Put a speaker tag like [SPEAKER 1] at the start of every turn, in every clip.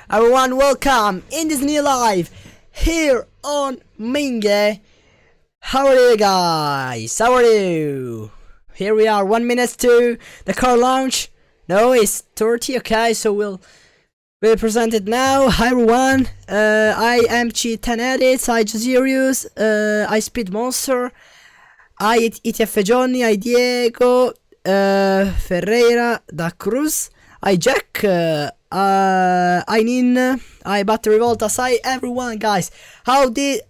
[SPEAKER 1] Everyone, welcome in this new live here on Minge. How are you guys? How are you? Here we are, 1 minute to the car launch. No, it's 30. Okay, so we'll present it now. Hi everyone. I am Cheat10 Edits. I Josirius. I Speed Monster. I ETF Johnny. I Diego. Ferreira da Cruz. I Jack. I Nin. I Battery Voltas. Hi everyone, guys. How do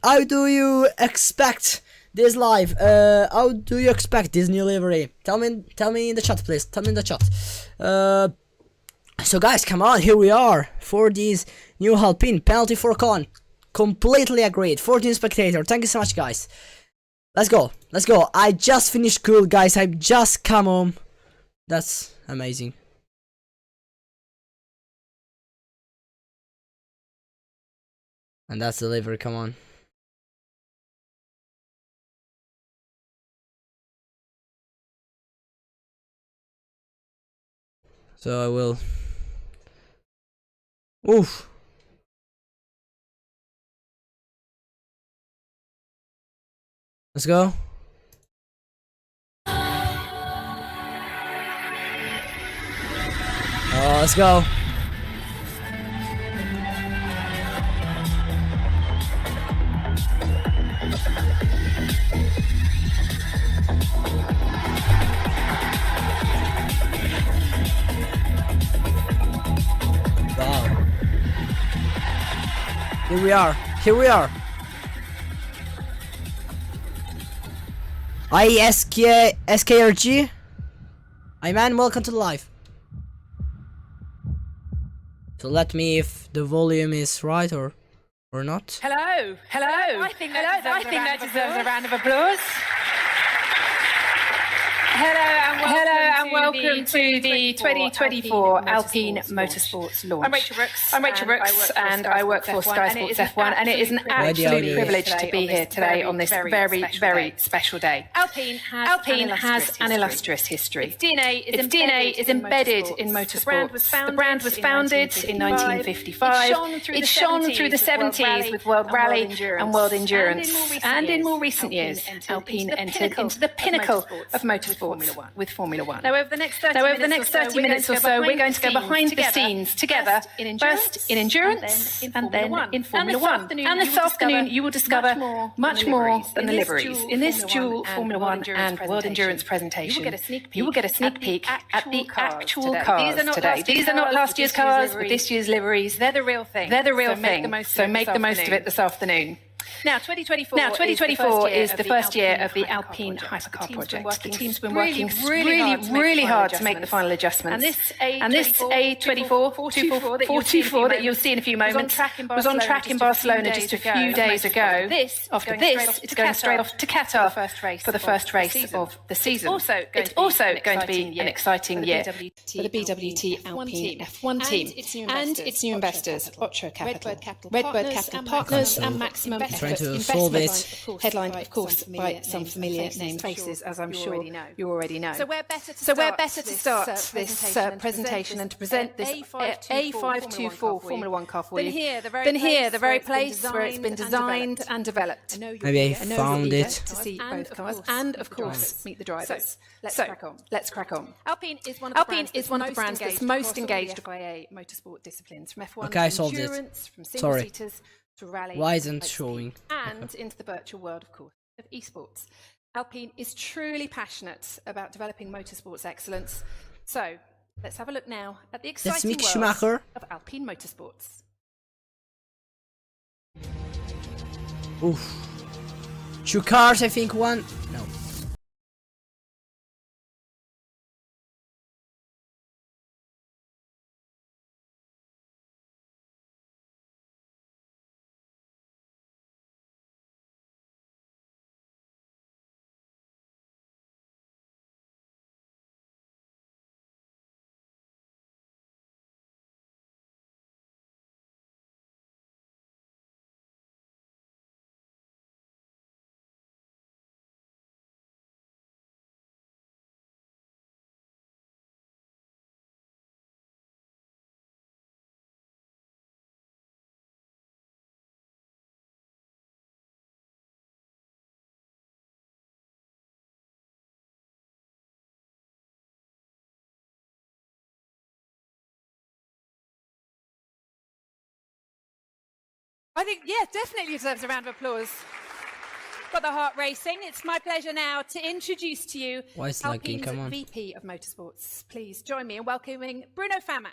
[SPEAKER 1] you expect this live? How do you expect this new livery? Tell me in the chat, please. Tell me in the chat. So guys, come on, here we are for this new Alpine penalty for con. Completely agreed. 14 spectator. Thank you so much, guys. Let's go. Let's go. I just finished school, guys. I just come home. That's amazing. And that's the livery, come on. So I will. Oof. Let's go. Oh, let's go. Wow. Here we are. Here we are. SKRG. Hi man, welcome to the live. So let me if the volume is right or not.
[SPEAKER 2] Hello. I think that deserves a round of applause. Hello and welcome to the 2024 Alpine Motorsports launch. I'm Rachel Brooks and I work for Sky Sports F1, and it is an absolute privilege to be here today on this very special day. Alpine has an illustrious history. Its DNA is embedded in motorsports. The brand was founded in 1955. It shone through the 70s with World Rally and World Endurance. And in more recent years, Alpine entered into the pinnacle of motorsports with Formula One. Now, over the next 30 minutes or so, we're going to go behind the scenes together, first in endurance and then in Formula One. And this afternoon, you will discover much more than the liveries. In this dual Formula One and World Endurance presentation, you will get a sneak peek at the actual cars today. These are not last year's cars with this year's liveries. They're the real thing. So make the most of it this afternoon. Now, 2024 is the first year of the Alpine Hypercar project. The team's been working really hard to make the final adjustments. And this A24 424 that you'll see in a few moments was on track in Barcelona just a few days ago. After this, it's going straight off to Qatar for the first race of the season. It's also going to be an exciting year for the BWT Alpine F1 team and its new investors, Ocho Capital, Redbird Capital Partners, and Maximum
[SPEAKER 1] Trying to solve it.
[SPEAKER 2] Headlined, of course, by some familiar named faces, as I'm sure you already know. So where better to start this presentation and to present this A524 Formula One car for you than here, the very place where it's been designed and developed.
[SPEAKER 1] Maybe I found it.
[SPEAKER 2] To see both cars and, of course, meet the drivers. Let's crack on. Alpine is one of the brands that's most engaged by a motorsport disciplines, from F1
[SPEAKER 1] Okay, I solved it.
[SPEAKER 2] from
[SPEAKER 1] Sorry.
[SPEAKER 2] single-seaters to rally,
[SPEAKER 1] Why isn't showing?
[SPEAKER 2] and into the virtual world, of course, of esports. Alpine is truly passionate about developing motorsports excellence. So let's have a look now at the
[SPEAKER 1] That's
[SPEAKER 2] exciting
[SPEAKER 1] Mick
[SPEAKER 2] world
[SPEAKER 1] Schumacher.
[SPEAKER 2] of Alpine Motorsports.
[SPEAKER 1] Oof. 2 cars, I think. One. No.
[SPEAKER 2] I think, yeah, definitely deserves a round of applause. Got the heart racing. It's my pleasure now to introduce to you
[SPEAKER 1] Why is lagging?
[SPEAKER 2] Alpine's
[SPEAKER 1] Come on.
[SPEAKER 2] VP of Motorsports. Please join me in welcoming Bruno Fama.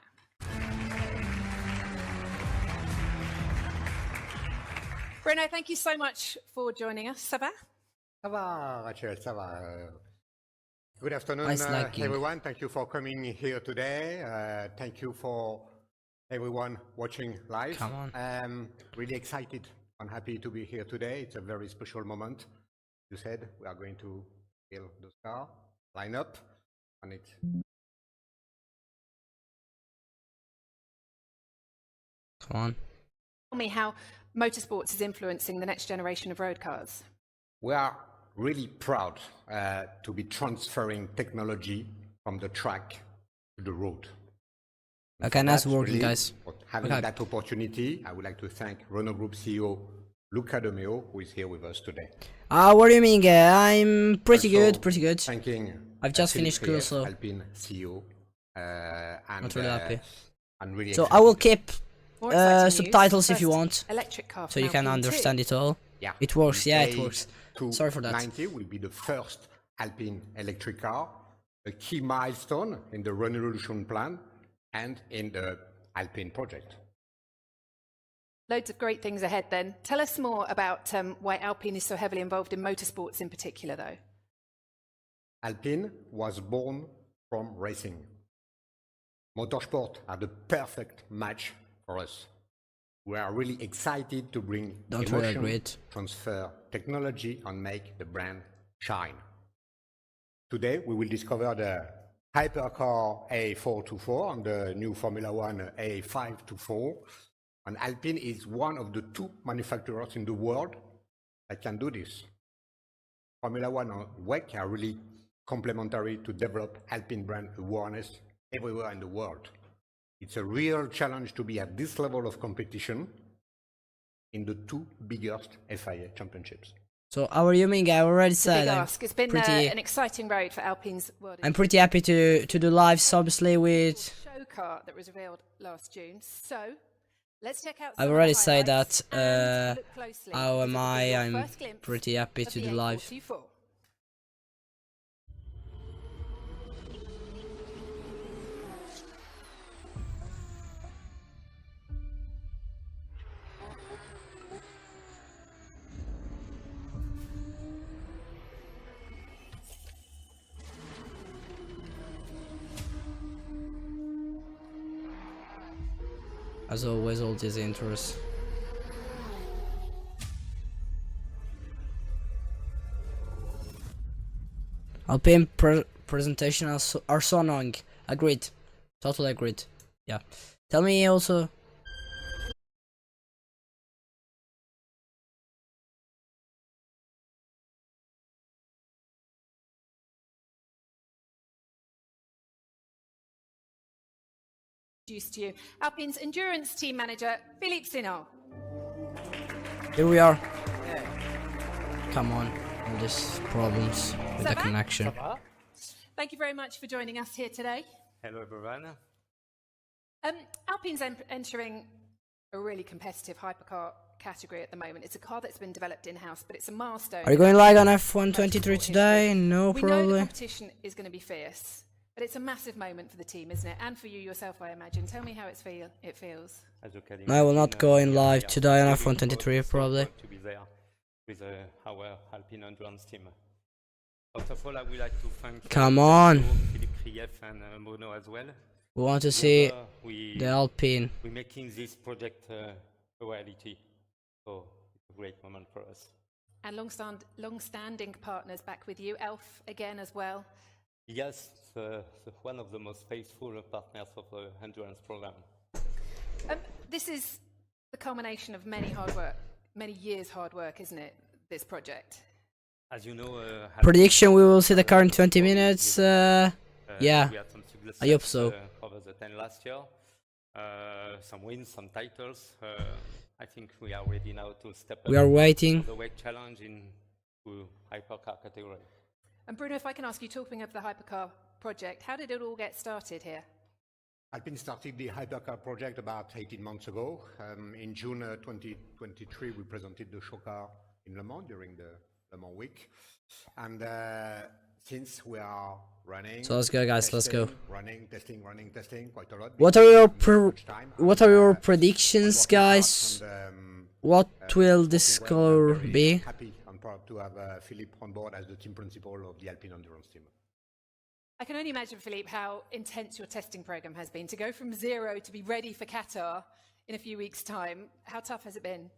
[SPEAKER 2] Bruno, thank you so much for joining us. Ça va?
[SPEAKER 3] Ça va, Rachel, ça va. Good afternoon, everyone. Thank you for coming here today. Thank you for everyone watching live.
[SPEAKER 1] Come on.
[SPEAKER 3] I'm really excited and happy to be here today. It's a very special moment. You said we are going to build the car, line up, and it's...
[SPEAKER 1] Come on.
[SPEAKER 2] Tell me how motorsports is influencing the next generation of road cars.
[SPEAKER 3] We are really proud to be transferring technology from the track to the road.
[SPEAKER 1] Okay, nice working, guys.
[SPEAKER 3] Having that opportunity, I would like to thank Renault Group CEO Luca De Meo, who is here with us today.
[SPEAKER 1] What do you mean? I'm pretty good.
[SPEAKER 3] Thanking
[SPEAKER 1] I've just finished school, so
[SPEAKER 3] Alpine CEO, and
[SPEAKER 1] not really happy.
[SPEAKER 3] I'm really
[SPEAKER 1] so
[SPEAKER 3] excited.
[SPEAKER 1] I will keep
[SPEAKER 2] subtitles
[SPEAKER 1] if you want,
[SPEAKER 2] electric car
[SPEAKER 1] so you can understand it all.
[SPEAKER 3] Yeah,
[SPEAKER 1] it works. Yeah, it works. Sorry for that.
[SPEAKER 3] 90 will be the first Alpine electric car, a key milestone in the Revolution plan and in the Alpine project.
[SPEAKER 2] Loads of great things ahead then. Tell us more about why Alpine is so heavily involved in motorsports in particular, though.
[SPEAKER 3] Alpine was born from racing. Motorsport are the perfect match for us. We are really excited to bring emotion, transfer technology, and make the brand shine. Today, we will discover the hypercar A424 and the new Formula One A524. And Alpine is one of the 2 manufacturers in the world that can do this. Formula One and WEC are really complementary to develop Alpine brand awareness everywhere in the world. It's a real challenge to be at this level of competition in the 2 biggest FIA championships.
[SPEAKER 1] So how are you, Ming? I already said
[SPEAKER 2] It's been an exciting road for Alpine's world.
[SPEAKER 1] I'm pretty happy to do lives, obviously, with
[SPEAKER 2] show car that was revealed last June. So let's check out.
[SPEAKER 1] I've already said that. How am I? I'm pretty happy to do live. As always, all these intros. Alpine presentation are so annoying. Agreed. Totally agreed. Yeah. Tell me also.
[SPEAKER 2] Introduce to you Alpine's endurance team manager, Philippe Sinot.
[SPEAKER 1] Here we are. Come on, all these problems with the connection.
[SPEAKER 2] Thank you very much for joining us here today.
[SPEAKER 4] Hello, everyone.
[SPEAKER 2] Alpine's entering a really competitive hypercar category at the moment. It's a car that's been developed in-house, but it's a milestone.
[SPEAKER 1] Are you going live on F123 today? No, probably.
[SPEAKER 2] We know the competition is going to be fierce. But it's a massive moment for the team, isn't it? And for you yourself, I imagine. Tell me how it feels.
[SPEAKER 1] I will not go in live today on F123, probably.
[SPEAKER 4] To be there with our Alpine endurance team. First of all, I would like to thank
[SPEAKER 1] Come on.
[SPEAKER 4] Philippe Krief and Bruno as well.
[SPEAKER 1] We want to see the Alpine.
[SPEAKER 4] We're making this project a reality. So it's a great moment for us.
[SPEAKER 2] And long-standing partners back with you, Elf again as well.
[SPEAKER 4] Yes, one of the most faithful partners of the endurance program.
[SPEAKER 2] This is the culmination of many years hard work, isn't it, this project?
[SPEAKER 4] As you know,
[SPEAKER 1] prediction, we will see the car in 20 minutes. Yeah,
[SPEAKER 4] we had some
[SPEAKER 1] I hope so.
[SPEAKER 4] Over the 10 last year, some wins, some titles. I think we are ready now to step up.
[SPEAKER 1] We are waiting.
[SPEAKER 4] The WEC challenge in hypercar category.
[SPEAKER 2] And Bruno, if I can ask you, talking of the hypercar project, how did it all get started here?
[SPEAKER 3] Alpine started the hypercar project about 18 months ago. In June 2023, we presented the show car in Le Mans during the Le Mans week. And since we are running,
[SPEAKER 1] so let's go, guys. Let's go.
[SPEAKER 3] Running, testing, quite a lot.
[SPEAKER 1] What are your predictions, guys? What will the score be?
[SPEAKER 3] Happy and proud to have Philippe on board as the team principal of the Alpine Endurance team.
[SPEAKER 2] I can only imagine, Philippe, how intense your testing program has been. To go from zero to be ready for Qatar in a few weeks' time, how tough has it been?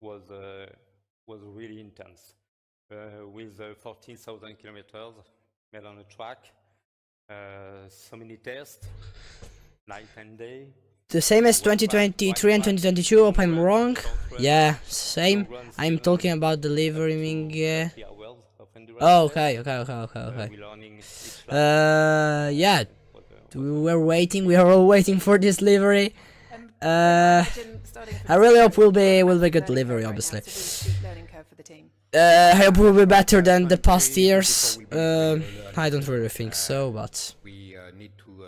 [SPEAKER 4] Was really intense. With 14,000 kilometers made on the track, so many tests, night and day.
[SPEAKER 1] The same as 2023 and 2022, if I'm wrong. Yeah, same. I'm talking about delivering. Oh, okay. Yeah, we are all waiting for this delivery. I really hope will be a good delivery, obviously. I hope we'll be better than the past years. I don't really think so, but
[SPEAKER 3] we need to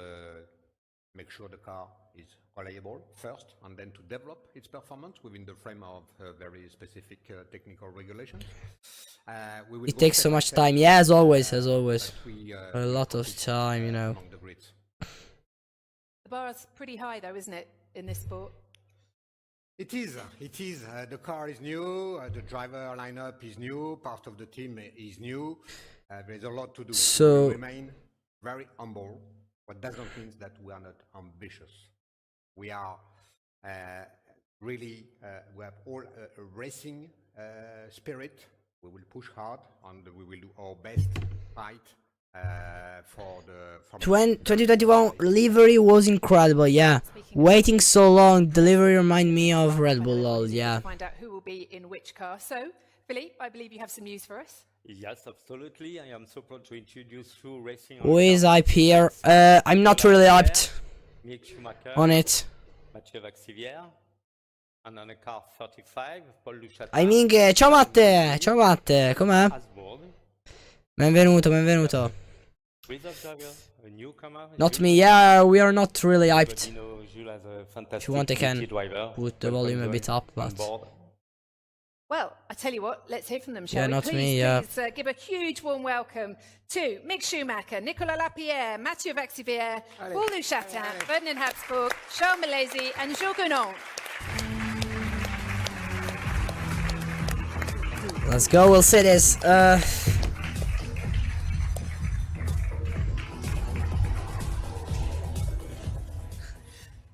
[SPEAKER 3] make sure the car is reliable first, and then to develop its performance within the frame of very specific technical regulations.
[SPEAKER 1] It takes so much time. Yeah, as always. A lot of time, you know.
[SPEAKER 2] The bar is pretty high, though, isn't it, in this sport?
[SPEAKER 3] It is. The car is new, the driver lineup is new, part of the team is new. There's a lot to do.
[SPEAKER 1] So
[SPEAKER 3] we remain very humble, but that doesn't mean that we are not ambitious. We are really, we have all a racing spirit. We will push hard and we will do our best fight for the...
[SPEAKER 1] 2021 livery was incredible, yeah. Waiting so long, delivery remind me of Red Bull, lol, yeah.
[SPEAKER 2] Find out who will be in which car. So, Philippe, I believe you have some news for us.
[SPEAKER 4] Yes, absolutely. I am so proud to introduce you racing.
[SPEAKER 1] Who is hype here? I'm not really hyped on it.
[SPEAKER 4] And on a car 35, Paul Duchatin.
[SPEAKER 1] I mean, ciao Matte, com'è? Benvenuto. Not me, yeah, we are not really hyped. If you want, I can put the volume a bit up, but...
[SPEAKER 2] Well, I tell you what, let's hear from them, shall
[SPEAKER 1] yeah,
[SPEAKER 2] we?
[SPEAKER 1] not
[SPEAKER 2] Please,
[SPEAKER 1] me, yeah.
[SPEAKER 2] Please give a huge warm welcome to Mick Schumacher, Nicolas Lapierre, Mathieu Vaxivière, Paul Duchatin, Ferdinand Habsburg, Charles Malaysia and Jules Gounon.
[SPEAKER 1] Let's go, we'll see this.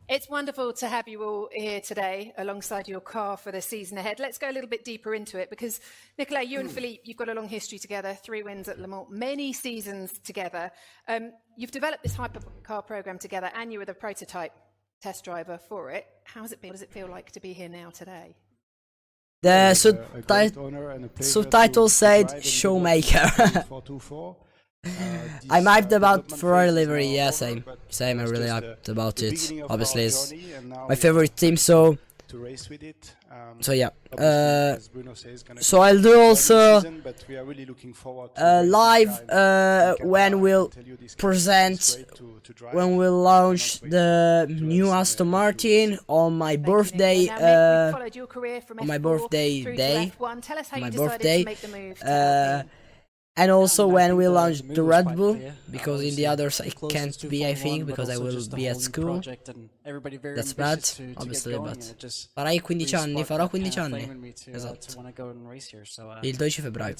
[SPEAKER 2] It's wonderful to have you all here today alongside your car for the season ahead. Let's go a little bit deeper into it because, Nicolas, you and Philippe, you've got a long history together, 3 wins at Le Mans, many seasons together. You've developed this hypercar program together and you were the prototype test driver for it. How has it been? What does it feel like to be here now today?
[SPEAKER 1] The subtitle said Showmaker. I'm hyped about Ferrari livery, yeah, same, I'm really hyped about it. Obviously it's my favorite team, so yeah. So I'll do also live when we'll present, when we'll launch the new Aston Martin on my birthday, on my birthday day, my birthday. And also when we launch the Red Bull, because in the others I can't be, I think, because I will be at school. That's bad, obviously, but farai 15 anni, farò 15 anni. Esatto. Il 12 febbraio.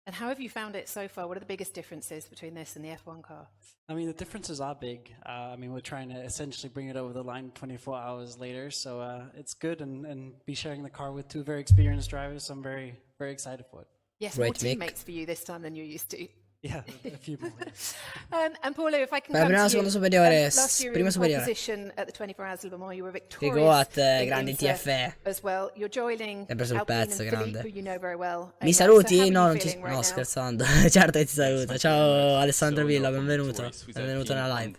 [SPEAKER 2] And how have you found it so far? What are the biggest differences between this and the F1 car?
[SPEAKER 5] I mean, the differences are big. I mean, we're trying to essentially bring it over the line 24 hours later, so it's good and be sharing the car with 2 very experienced drivers. So I'm very, very excited for it.
[SPEAKER 2] Yes, more teammates for you this time than you're used to.
[SPEAKER 5] Yeah, a few more.
[SPEAKER 2] And Paulo, if I can come to you, last year in pole position at the 24 Hours of Le Mans, you were victorious as well. You're joining Alpine and Philippe, who you know very well.
[SPEAKER 1] Mi saluti? No, no, scherzando. Certo che ti saluto. Ciao Alessandro Villa, benvenuto. Benvenuto nella live.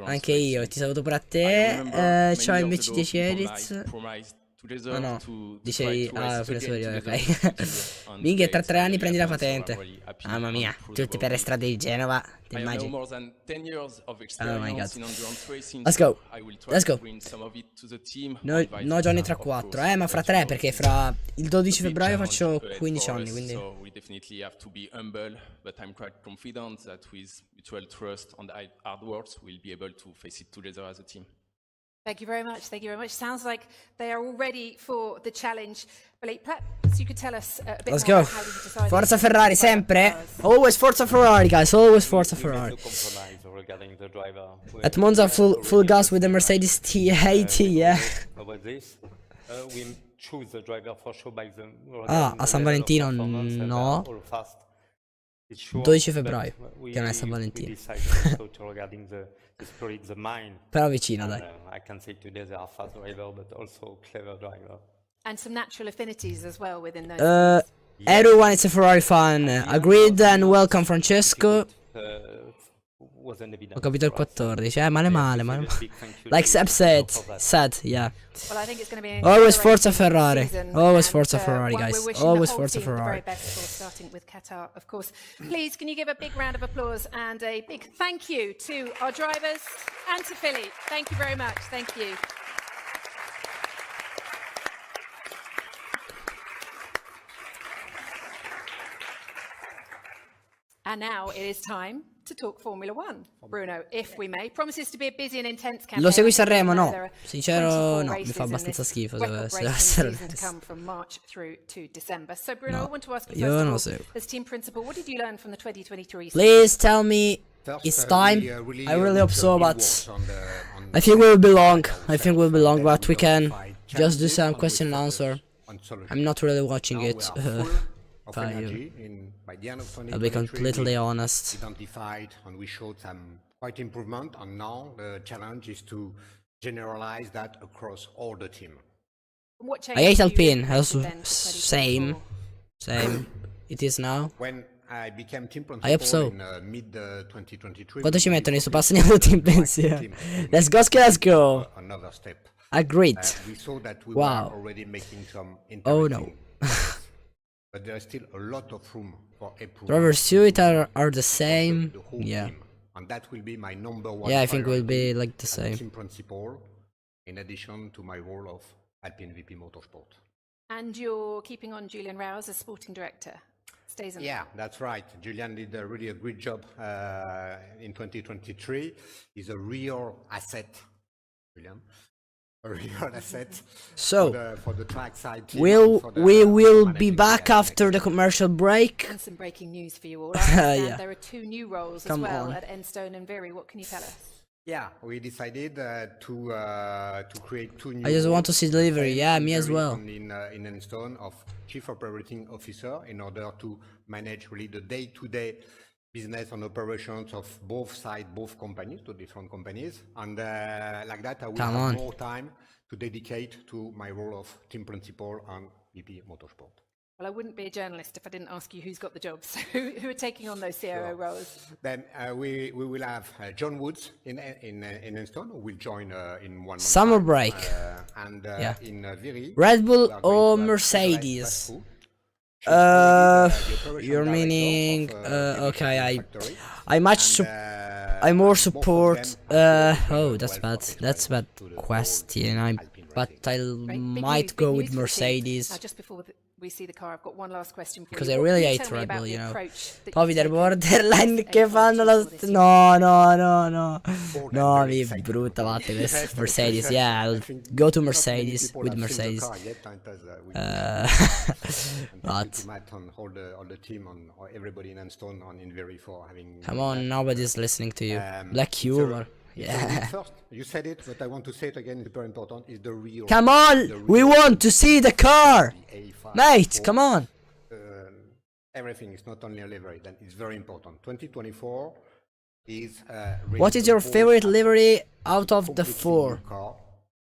[SPEAKER 1] Anche io, ti saluto per te. Ciao invece 10 edits. Ah no, dicevi per le superiori, ok. Minchia, tra 3 anni prendi la patente. Mamma mia, tutti per le strade di Genova, ti immagini? Oh my god. Let's go. Let's go. No, no Johnny tra 4, ma fra 3 perché fra il 12 febbraio faccio 15 anni, quindi...
[SPEAKER 6] So we definitely have to be humble, but I'm quite confident that with mutual trust and hard work, we'll be able to face it together as a team.
[SPEAKER 2] Thank you very much. Thank you very much. Sounds like they are all ready for the challenge. Billy, perhaps you could tell us a bit
[SPEAKER 1] Let's
[SPEAKER 2] more
[SPEAKER 1] go.
[SPEAKER 2] about how you decided
[SPEAKER 1] Forza
[SPEAKER 2] to
[SPEAKER 1] Ferrari,
[SPEAKER 2] develop
[SPEAKER 1] sempre.
[SPEAKER 2] cars.
[SPEAKER 1] Always Forza Ferrari, guys. Always Forza
[SPEAKER 4] We
[SPEAKER 1] Ferrari.
[SPEAKER 4] made no compromise regarding the driver.
[SPEAKER 1] At Monza, full gas with the Mercedes T80, yeah.
[SPEAKER 4] About this, we choose the driver for sure by the.
[SPEAKER 1] Ah, a San Valentino no. 12 febbraio, che non è San Valentino. Però vicino, dai.
[SPEAKER 4] I can say today they are fast driver, but also clever driver.
[SPEAKER 2] And some natural affinities as well within those.
[SPEAKER 1] Everyone is a Ferrari fan. Agreed and welcome Francesco. Ho capito il 14, male. Like Seb said, yeah.
[SPEAKER 2] Well, I think it's going to be an
[SPEAKER 1] Always
[SPEAKER 2] exhilarating
[SPEAKER 1] Forza Ferrari.
[SPEAKER 2] season,
[SPEAKER 1] Always
[SPEAKER 2] and,
[SPEAKER 1] Forza Ferrari,
[SPEAKER 2] one
[SPEAKER 1] guys.
[SPEAKER 2] we're wishing the
[SPEAKER 1] Always
[SPEAKER 2] whole
[SPEAKER 1] Forza
[SPEAKER 2] team the
[SPEAKER 1] Ferrari.
[SPEAKER 2] very best for, starting with Qatar, of course. Please, can you give a big round of applause and a big thank you to our drivers and to Philly. Thank you very much. Thank you. And now it is time to talk Formula One. Bruno, if we may. Promises to be a busy and intense campaign.
[SPEAKER 1] Lo segui Sanremo?
[SPEAKER 2] There
[SPEAKER 1] No.
[SPEAKER 2] are
[SPEAKER 1] Sincero,
[SPEAKER 2] 24
[SPEAKER 1] no. Mi
[SPEAKER 2] races
[SPEAKER 1] fa
[SPEAKER 2] in
[SPEAKER 1] abbastanza
[SPEAKER 2] this
[SPEAKER 1] schifo, se devo
[SPEAKER 2] record-breaking
[SPEAKER 1] essere
[SPEAKER 2] season to
[SPEAKER 1] onesto.
[SPEAKER 2] come from March through to December. So Bruno,
[SPEAKER 1] No,
[SPEAKER 2] I want to ask you
[SPEAKER 1] io
[SPEAKER 2] first
[SPEAKER 1] non
[SPEAKER 2] of
[SPEAKER 1] seguo.
[SPEAKER 2] all, as team principal, what did you learn from the 2023 season?
[SPEAKER 1] Please tell me it's time. I really hope so, but I think we'll be long. But we can just do some question and answer. I'm not really watching it. I'll be completely honest.
[SPEAKER 3] Identified and we showed some quite improvement, and now the challenge is to generalize that across all the team.
[SPEAKER 2] What
[SPEAKER 1] I hate
[SPEAKER 2] changes do you
[SPEAKER 1] Alpine.
[SPEAKER 2] expect
[SPEAKER 1] Also,
[SPEAKER 2] then for
[SPEAKER 1] same.
[SPEAKER 2] 2024?
[SPEAKER 1] It is now.
[SPEAKER 3] When I became team
[SPEAKER 1] I hope so.
[SPEAKER 3] principal in mid 2023,
[SPEAKER 1] Quanto ci mettono in sto passegnato team pensiero? Let's go.
[SPEAKER 3] Another step.
[SPEAKER 1] Agreed.
[SPEAKER 3] We saw that we
[SPEAKER 1] Wow.
[SPEAKER 3] were already making some
[SPEAKER 1] Oh no.
[SPEAKER 3] interesting progress, but there is still a lot of room for improvement.
[SPEAKER 1] Drivers suit are the same.
[SPEAKER 3] The whole
[SPEAKER 1] Yeah.
[SPEAKER 3] team. And that will be my number one.
[SPEAKER 1] Yeah, I think we'll
[SPEAKER 3] priority
[SPEAKER 1] be like the
[SPEAKER 3] as a
[SPEAKER 1] same.
[SPEAKER 3] team principal, in addition to my role of Alpine VP Motorsport.
[SPEAKER 2] And you're keeping on Julian Rouse as sporting director. Stays in.
[SPEAKER 3] Yeah, that's right. Julian did really a great job in 2023. He's a real asset, Julian. A real asset.
[SPEAKER 1] So,
[SPEAKER 3] for the track side team,
[SPEAKER 1] we will be back after the commercial break.
[SPEAKER 2] And some breaking news for you all. I understand
[SPEAKER 1] Yeah.
[SPEAKER 2] there are 2 new roles
[SPEAKER 1] Come
[SPEAKER 2] as well
[SPEAKER 1] on.
[SPEAKER 2] at Enstone and Viry. What can you tell us?
[SPEAKER 3] Yeah, we decided to create 2 new.
[SPEAKER 1] I just want to see delivery.
[SPEAKER 3] roles,
[SPEAKER 1] Yeah,
[SPEAKER 3] in
[SPEAKER 1] me as
[SPEAKER 3] Viry
[SPEAKER 1] well.
[SPEAKER 3] and in Enstone, of Chief Operating Officer, in order to manage really the day-to-day business and operations of both sides, both companies, 2 different companies, and like that I will
[SPEAKER 1] Come
[SPEAKER 3] have
[SPEAKER 1] on.
[SPEAKER 3] more time to dedicate to my role of team principal and VP Motorsport.
[SPEAKER 2] Well, I wouldn't be a journalist if I didn't ask you who's got the jobs. Who are taking on those CRO roles?
[SPEAKER 3] Then we will have John Woods in Enstone, who will join in 1 month.
[SPEAKER 1] Summer
[SPEAKER 3] time.
[SPEAKER 1] break.
[SPEAKER 3] And
[SPEAKER 1] Yeah.
[SPEAKER 3] in Viry,
[SPEAKER 1] Red Bull
[SPEAKER 3] we are going
[SPEAKER 1] or
[SPEAKER 3] to have
[SPEAKER 1] Mercedes?
[SPEAKER 3] Pascu. She's already the operation
[SPEAKER 1] You're
[SPEAKER 3] director
[SPEAKER 1] meaning
[SPEAKER 3] of, the
[SPEAKER 1] okay.
[SPEAKER 3] factory.
[SPEAKER 1] I much
[SPEAKER 3] And,
[SPEAKER 1] I more
[SPEAKER 3] both of
[SPEAKER 1] support.
[SPEAKER 3] them have
[SPEAKER 1] Oh,
[SPEAKER 3] been
[SPEAKER 1] that's bad.
[SPEAKER 3] well
[SPEAKER 1] That's a bad
[SPEAKER 3] qualified to the
[SPEAKER 1] question.
[SPEAKER 3] Alpine
[SPEAKER 1] But I
[SPEAKER 2] Right, big
[SPEAKER 1] might
[SPEAKER 2] news,
[SPEAKER 1] go
[SPEAKER 2] big
[SPEAKER 1] with
[SPEAKER 2] news for the team.
[SPEAKER 1] Mercedes.
[SPEAKER 2] Now, just before we see the car, I've got one last question for you.
[SPEAKER 1] Because I
[SPEAKER 2] What
[SPEAKER 1] really
[SPEAKER 2] can you
[SPEAKER 1] hate
[SPEAKER 2] tell me
[SPEAKER 1] Red
[SPEAKER 2] about
[SPEAKER 1] Bull,
[SPEAKER 2] the
[SPEAKER 1] you know.
[SPEAKER 2] approach that
[SPEAKER 1] Poi
[SPEAKER 2] you've
[SPEAKER 1] der
[SPEAKER 2] taken
[SPEAKER 1] borderline
[SPEAKER 2] as
[SPEAKER 1] che
[SPEAKER 2] a
[SPEAKER 1] fanno la...
[SPEAKER 2] for this year?
[SPEAKER 1] No.
[SPEAKER 3] Bold and
[SPEAKER 1] No,
[SPEAKER 3] very
[SPEAKER 1] mi
[SPEAKER 3] exciting.
[SPEAKER 1] brutta vatte questa.
[SPEAKER 3] Yes,
[SPEAKER 1] Mercedes, yeah, I'll
[SPEAKER 3] I think
[SPEAKER 1] go to
[SPEAKER 3] not many
[SPEAKER 1] Mercedes
[SPEAKER 3] people
[SPEAKER 1] with
[SPEAKER 3] have seen the
[SPEAKER 1] Mercedes.
[SPEAKER 3] car yet, and as, we-
[SPEAKER 1] Uh,
[SPEAKER 3] and thank you
[SPEAKER 1] but
[SPEAKER 3] to Matt and all the team and everybody in Enstone and in Viry for having.
[SPEAKER 1] come on, nobody's listening to you. Black
[SPEAKER 3] so
[SPEAKER 1] humor.
[SPEAKER 3] you said
[SPEAKER 1] Yeah.
[SPEAKER 3] it first. You said it, but I want to say it again. Super important is the real.
[SPEAKER 1] Come on, we want to see the car,
[SPEAKER 3] A5
[SPEAKER 1] mate. Come on.
[SPEAKER 3] Everything is not only a livery. Then it's very important. 2024 is.
[SPEAKER 1] What is your favorite livery out of the 4?
[SPEAKER 3] Car,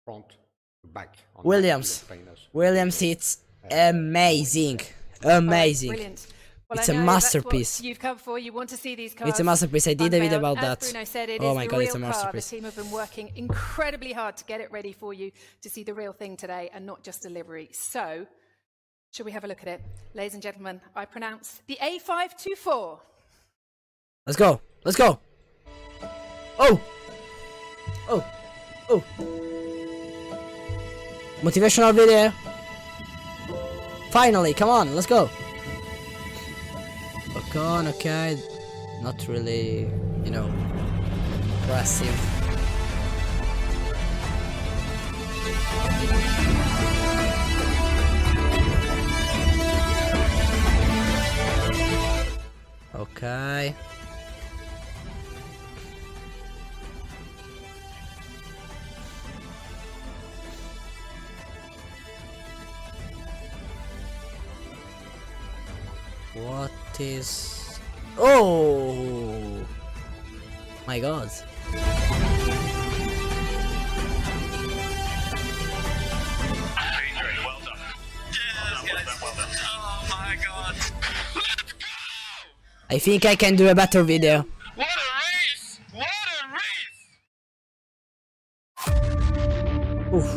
[SPEAKER 3] front to back. on
[SPEAKER 1] Williams.
[SPEAKER 3] the trainers.
[SPEAKER 1] Williams, it's amazing. Amazing.
[SPEAKER 2] Brilliant. Well,
[SPEAKER 1] It's
[SPEAKER 2] I
[SPEAKER 1] a
[SPEAKER 2] know that's
[SPEAKER 1] masterpiece.
[SPEAKER 2] what you've come for. You want to see these cars.
[SPEAKER 1] It's a masterpiece. I did a video
[SPEAKER 2] unveiled.
[SPEAKER 1] about
[SPEAKER 2] As
[SPEAKER 1] that.
[SPEAKER 2] Bruno said, it
[SPEAKER 1] Oh
[SPEAKER 2] is
[SPEAKER 1] my
[SPEAKER 2] the
[SPEAKER 1] god,
[SPEAKER 2] real
[SPEAKER 1] it's a
[SPEAKER 2] car. The
[SPEAKER 1] masterpiece.
[SPEAKER 2] team have been working incredibly hard to get it ready for you to see the real thing today and not just a livery. So, shall we have a look at it? Ladies and gentlemen, I pronounce the A524.
[SPEAKER 1] Let's go. Let's go. Oh. Oh. Oh. Motivational video. Finally, come on, let's go. Ocon, okay. Not really, you know, impressive. Okay. What is... Oh! My god.
[SPEAKER 7] Well done. Oh my god.
[SPEAKER 1] I think I can do a better video.
[SPEAKER 7] What a race! What a race!
[SPEAKER 1] Oof.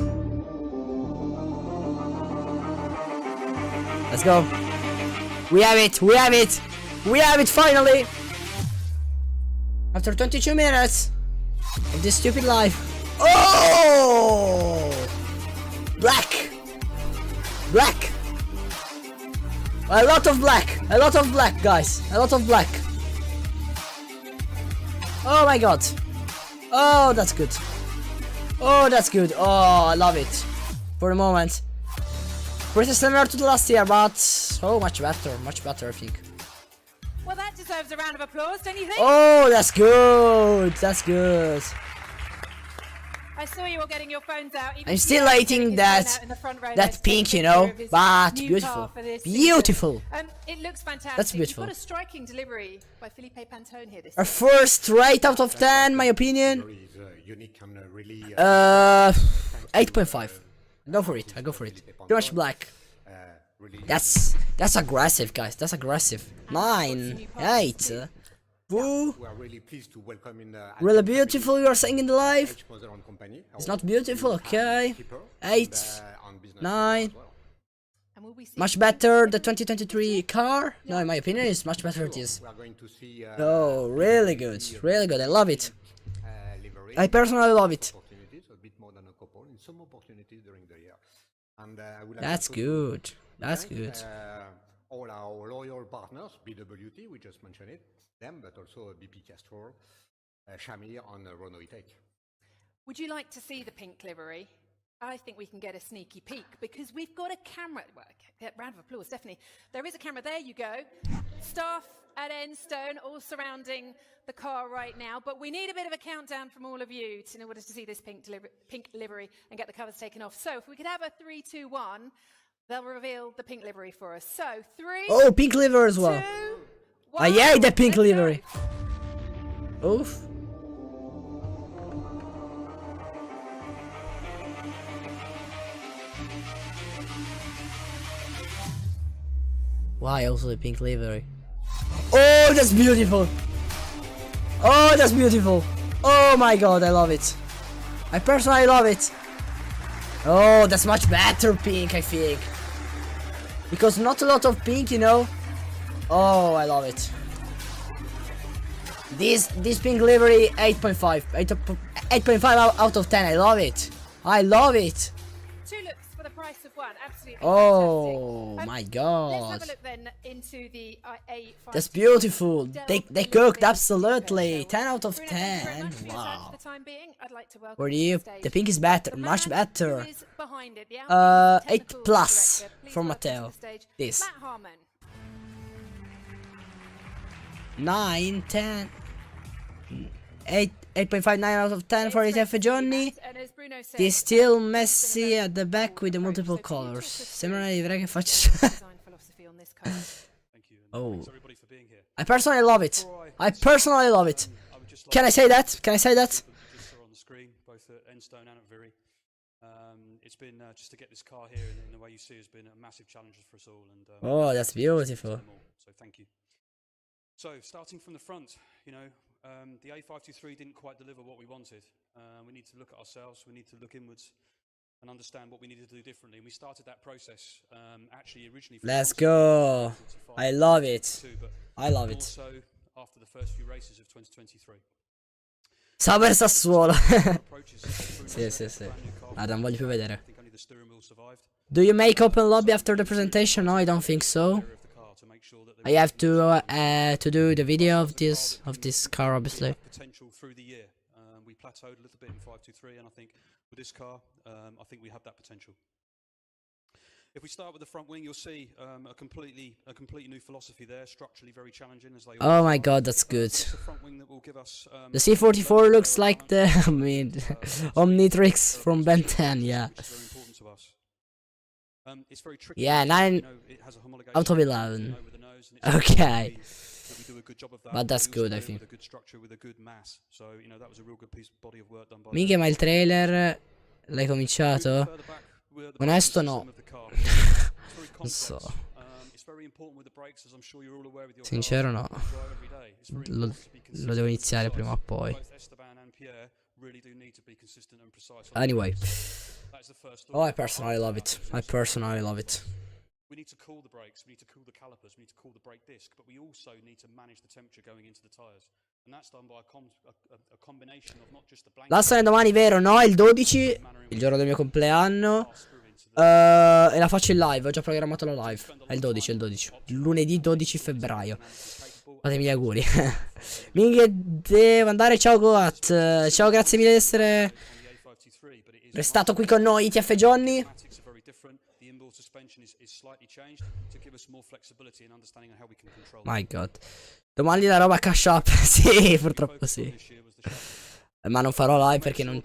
[SPEAKER 1] Let's go. We have it! We have it! We have it finally! After 22 minutes of this stupid life. Oh! Black! Black! A lot of black! A lot of black, guys! A lot of black! Oh my god! Oh, that's good! Oh, that's good! Oh, I love it! For the moment. Pretty similar to the last year, but so much better, I think.
[SPEAKER 2] Well, that deserves a round of applause, don't you think?
[SPEAKER 1] Oh, that's good, that's good.
[SPEAKER 2] I saw you all getting your phones out. Even
[SPEAKER 1] I'm still
[SPEAKER 2] Pierre
[SPEAKER 1] liking
[SPEAKER 2] getting his
[SPEAKER 1] that,
[SPEAKER 2] phone out in the front row there
[SPEAKER 1] that
[SPEAKER 2] to take
[SPEAKER 1] pink,
[SPEAKER 2] a
[SPEAKER 1] you
[SPEAKER 2] picture
[SPEAKER 1] know,
[SPEAKER 2] of his
[SPEAKER 1] but
[SPEAKER 2] new
[SPEAKER 1] beautiful,
[SPEAKER 2] car for this
[SPEAKER 1] beautiful.
[SPEAKER 2] season. It looks fantastic.
[SPEAKER 1] That's beautiful.
[SPEAKER 2] You've got a striking delivery by Felipe Pantone here this
[SPEAKER 1] A
[SPEAKER 2] season.
[SPEAKER 1] first 8 out of 10, my opinion.
[SPEAKER 3] Unique and really
[SPEAKER 1] 8.5. Go for it, I go for it. Too much black. That's aggressive, guys. That's aggressive. 9, 8. Woo.
[SPEAKER 3] we are really pleased to welcome in
[SPEAKER 1] Really beautiful. You are saying in the live.
[SPEAKER 3] company.
[SPEAKER 1] It's not beautiful. Okay. 8, 9.
[SPEAKER 2] And will we see
[SPEAKER 1] Much better. The 2023 car. No, in my opinion, it's much better. This.
[SPEAKER 3] We are going to see
[SPEAKER 1] Oh, really good. Really good. I love it.
[SPEAKER 3] livery
[SPEAKER 1] I personally love it.
[SPEAKER 3] opportunities, a bit more than a couple, in some opportunities during the year. And I would like
[SPEAKER 1] That's
[SPEAKER 3] to
[SPEAKER 1] good. That's
[SPEAKER 3] thank,
[SPEAKER 1] good.
[SPEAKER 3] all our loyal partners, BWT, we just mentioned it, them, but also BP Castrol, Shamir, and Renault E-Tech.
[SPEAKER 2] Would you like to see the pink livery? I think we can get a sneaky peek because we've got a camera. Well, round of applause, definitely. There is a camera. There you go. Staff at Enstone all surrounding the car right now. But we need a bit of a countdown from all of you in order to see this pink livery and get the covers taken off. So if we could have a 3, 2, 1, they'll reveal the pink livery for us. So 3,
[SPEAKER 1] Oh, pink liver as well.
[SPEAKER 2] 2, 1.
[SPEAKER 1] Ah, yeah, the pink
[SPEAKER 2] Let's go.
[SPEAKER 1] livery. Oof. Why also the pink livery? Oh, that's beautiful. Oh, that's beautiful. Oh my god, I love it. I personally love it. Oh, that's much better pink, I think. Because not a lot of pink, you know. Oh, I love it. This pink livery 8.5. 8.5 out of 10. I love it. I love it.
[SPEAKER 2] 2 looks for the price of 1. Absolutely
[SPEAKER 1] Oh
[SPEAKER 2] fantastic.
[SPEAKER 1] my
[SPEAKER 2] Let's
[SPEAKER 1] god.
[SPEAKER 2] have a look then into the A5.
[SPEAKER 1] That's beautiful. They cooked
[SPEAKER 2] Delta
[SPEAKER 1] absolutely.
[SPEAKER 2] Delta.
[SPEAKER 1] 10 out of
[SPEAKER 2] Bruno, thank you very
[SPEAKER 1] 10.
[SPEAKER 2] much for your time
[SPEAKER 1] Wow.
[SPEAKER 2] for the time being. I'd like to welcome
[SPEAKER 1] For
[SPEAKER 2] to
[SPEAKER 1] you,
[SPEAKER 2] stage
[SPEAKER 1] the pink is better,
[SPEAKER 2] the
[SPEAKER 1] much
[SPEAKER 2] man
[SPEAKER 1] better.
[SPEAKER 2] who is behind it, the Alpine
[SPEAKER 1] 8
[SPEAKER 2] technical
[SPEAKER 1] plus
[SPEAKER 2] director. Please
[SPEAKER 1] for
[SPEAKER 2] welcome to
[SPEAKER 1] Matteo.
[SPEAKER 2] the stage,
[SPEAKER 1] This.
[SPEAKER 2] Matt Harmon.
[SPEAKER 1] 9, 10. 8.5, 9 out of 10 for
[SPEAKER 2] It's
[SPEAKER 1] ITF
[SPEAKER 2] great to see
[SPEAKER 1] Johnny.
[SPEAKER 2] that, and as Bruno said,
[SPEAKER 1] It's still messy at the back with the multiple colors. Sembra di vedere che faccio.
[SPEAKER 2] design philosophy on this car.
[SPEAKER 1] Oh. I personally love it. I personally love it. Can I say that? Can I say that?
[SPEAKER 8] Just saw on the screen, both at Enstone and at Viry. It's been just to get this car here in the way you see has been a massive challenge for us all. And
[SPEAKER 1] Oh, that's beautiful.
[SPEAKER 8] So thank you. So starting from the front, you know, the A523 didn't quite deliver what we wanted. We need to look at ourselves. We need to look inwards and understand what we needed to do differently. And we started that process actually originally.
[SPEAKER 1] Let's go. I love it. I love it.
[SPEAKER 8] Also after the first few races of 2023.
[SPEAKER 1] Saber Sassuolo. Sì, sì, sì. Guarda, non voglio più vedere. Do you make open lobby after the presentation? No, I don't think so. I have to do the video of this car, obviously.
[SPEAKER 8] Potential through the year. We plateaued a little bit in 523, and I think with this car, I think we have that potential. If we start with the front wing, you'll see a completely new philosophy there, structurally very challenging as they.
[SPEAKER 1] Oh my god, that's good.
[SPEAKER 8] The front wing that will give us,
[SPEAKER 1] the C44 looks like the Omnitrix from Ben 10, yeah.
[SPEAKER 8] Very important to us. It's very tricky.
[SPEAKER 1] Yeah, 9
[SPEAKER 8] you know, it has a homologation
[SPEAKER 1] out of 11.
[SPEAKER 8] over the nose, and it's
[SPEAKER 1] Okay.
[SPEAKER 8] we do a good job of that.
[SPEAKER 1] But that's
[SPEAKER 8] We also
[SPEAKER 1] good, I
[SPEAKER 8] do it
[SPEAKER 1] think.
[SPEAKER 8] With a good structure, with a good mass. So, you know, that was a real good piece of body of work done by
[SPEAKER 1] Minchia, ma il trailer l'hai cominciato?
[SPEAKER 8] Further back, we're the
[SPEAKER 1] Onesto
[SPEAKER 8] braking
[SPEAKER 1] no.
[SPEAKER 8] system of the car. It's very
[SPEAKER 1] Non so.
[SPEAKER 8] complex. It's very important with the brakes, as I'm sure you're all aware with your
[SPEAKER 1] Sincero no.
[SPEAKER 8] cars. You drive every day. It's very
[SPEAKER 1] Lo
[SPEAKER 8] important to be consistent
[SPEAKER 1] devo
[SPEAKER 8] and
[SPEAKER 1] iniziare
[SPEAKER 8] precise.
[SPEAKER 1] prima o poi.
[SPEAKER 8] Both Esteban and Pierre really do need to be consistent and precise.
[SPEAKER 1] Anyway.
[SPEAKER 8] That's the first
[SPEAKER 1] Oh, I
[SPEAKER 8] order.
[SPEAKER 1] personally love it. I personally love it.
[SPEAKER 8] We need to cool the brakes, we need to cool the calipers, we need to cool the brake disc, but we also need to manage the temperature going into the tyres. And that's done by a combination of not just the blank.
[SPEAKER 1] L'asta è domani, vero? No, il 12, il giorno del mio compleanno. E la faccio in live, ho già programmato la live. È il 12, è il 12. Lunedì 12 febbraio. Fatemi gli auguri. Minchia, devo andare, ciao Goat. Ciao, grazie mille di essere restato qui con noi, TF Johnny. My god. Domani la roba cash up. Sì, purtroppo sì. Ma non farò live perché non